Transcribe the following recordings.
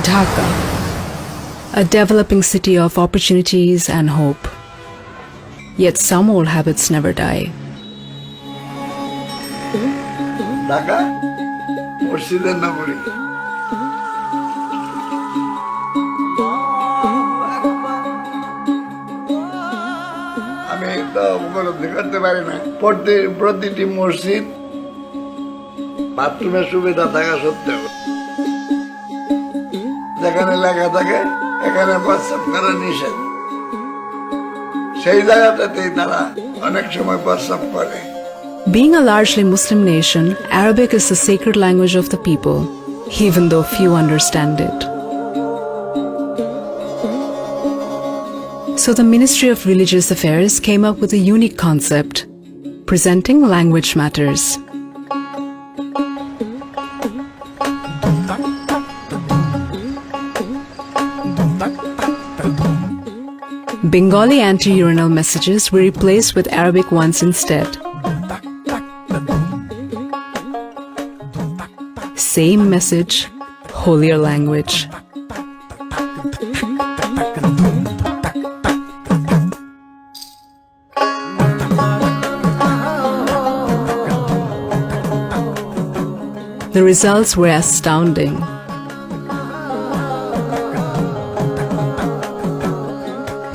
Dhaka, a developing city of opportunities and hope. Yet some old habits never die. Dhaka, মসজিদের নাম বলি। আমি তো উপলব্ধি করতে পারি না প্রতিটি মসজিদ বাথরুমের সুবিধা থাকা সত্ত্বেও যেখানে লেখা থাকে এখানে প্রস্রাব করা নিষেধ, সেই জায়গাটাতেই তারা অনেক সময় প্রস্রাব করে। Being a largely Muslim nation, Arabic is the sacred language of the people, even though few understand it. So the Ministry of Religious Affairs came up with a unique concept, presenting language matters. Bengali anti-urinal messages were replaced with Arabic ones instead. Same message, holier language. The results were astounding.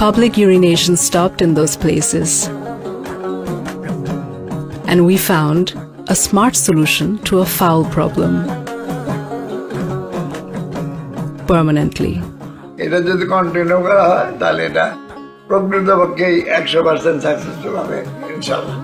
Public urination stopped in those places. And we found a smart solution to a foul problem. Permanently. এটা যদি continue করা হয় তাহলে এটা প্রকৃতপক্ষেই 100% successful হবে ইনশাআল্লাহ।